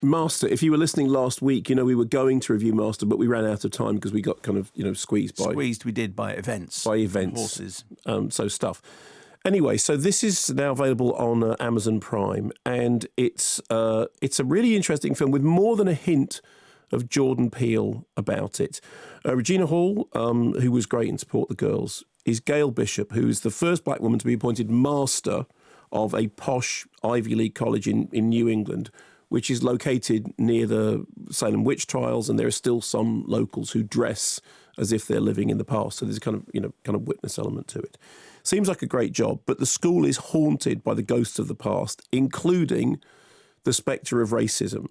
Master, if you were listening last week, we were going to review Master, but we ran out of time because we got kind of, squeezed by... Squeezed we did by events. By events. Horses. So stuff. Anyway, so this is now available on Amazon Prime, and it's a really interesting film with more than a hint of Jordan Peele about it. Regina Hall, who was great in Support the Girls, is Gail Bishop, who is the first black woman to be appointed master of a posh Ivy League college in New England, which is located near the Salem witch trials, and there are still some locals who dress as if they're living in the past. So there's a kind of witness element to it. Seems like a great job, but the school is haunted by the ghosts of the past, including the spectre of racism.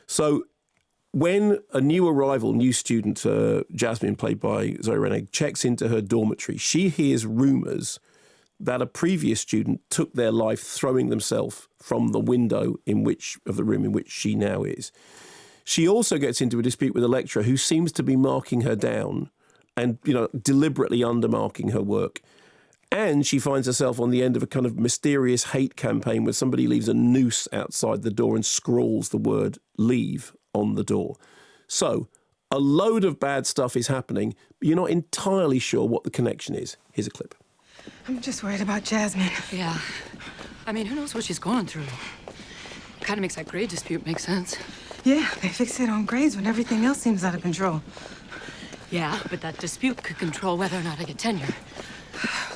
So when a new student, Jasmine, played by Zoe Rennig, checks into her dormitory, she hears rumours that a previous student took their life throwing themselves from the window of the room in which she now is. She also gets into a dispute with a lecturer who seems to be marking her down and, deliberately undermarking her work. And she finds herself on the end of a kind of mysterious hate campaign where somebody leaves a noose outside the door and scrawls the word leave on the door. So a load of bad stuff is happening, but you're not entirely sure what the connection is. Here's a clip. I'm just worried about Jasmine. Yeah. I mean, who knows what she's going through? Kind of makes that grade dispute make sense. Yeah, they fixate on grades when everything else seems out of control. Yeah, but that dispute could control whether or not I get tenure.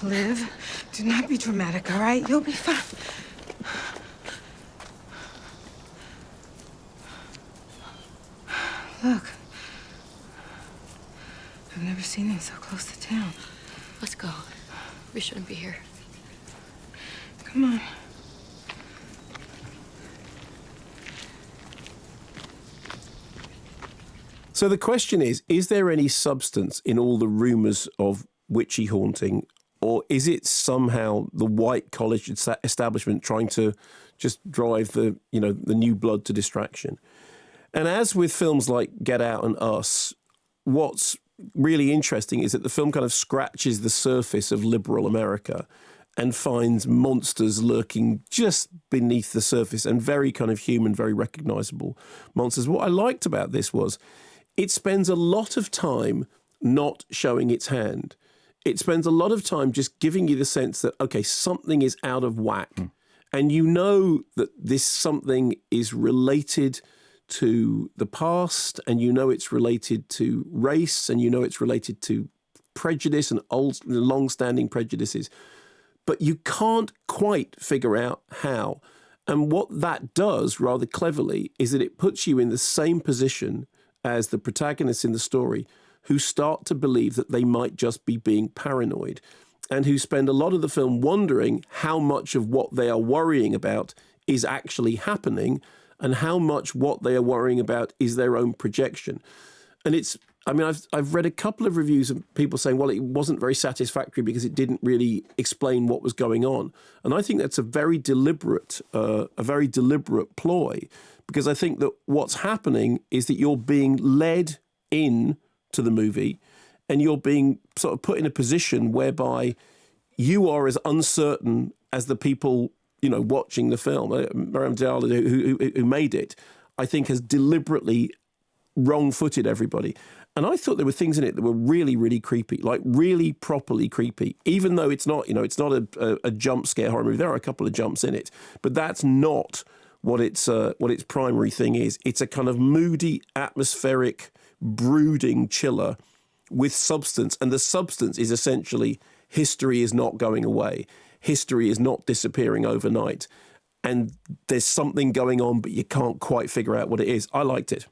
Liv, do not be dramatic, all right? You'll be fine. Look. I've never seen it so close to town. Let's go. We shouldn't be here. Come on. So the question is there any substance in all the rumours of witchy haunting, or is it somehow the white college establishment trying to just drive the new blood to distraction? And as with films like Get Out and Us, what's really interesting is that the film kind of scratches the surface of liberal America and finds monsters lurking just beneath the surface, and very kind of human, very recognisable monsters. What I liked about this was it spends a lot of time not showing its hand. It spends a lot of time just giving you the sense that, okay, something is out of whack. And you know that this something is related to the past, and you know it's related to race, and you know it's related to prejudice and long-standing prejudices. But you can't quite figure out how. And what that does, rather cleverly, is that it puts you in the same position as the protagonists in the story, who start to believe that they might just be being paranoid, and who spend a lot of the film wondering how much of what they are worrying about is actually happening, and how much what they are worrying about is their own projection. And I've read a couple of reviews of people saying, well, it wasn't very satisfactory because it didn't really explain what was going on. And I think that's a very deliberate ploy, because I think that what's happening is that you're being led in to the movie, and you're being sort of put in a position whereby you are as uncertain as the people, watching the film. Mariam Diallo, who made it, I think has deliberately wrong-footed everybody. And I thought there were things in it that were really, really creepy, like really properly creepy, even though it's not, it's not a jump scare horror movie. There are a couple of jumps in it, but that's not what its primary thing is. It's a kind of moody, atmospheric, brooding chiller with substance. And the substance is essentially history is not going away. History is not disappearing overnight. And there's something going on, but you can't quite figure out what it is. I liked it.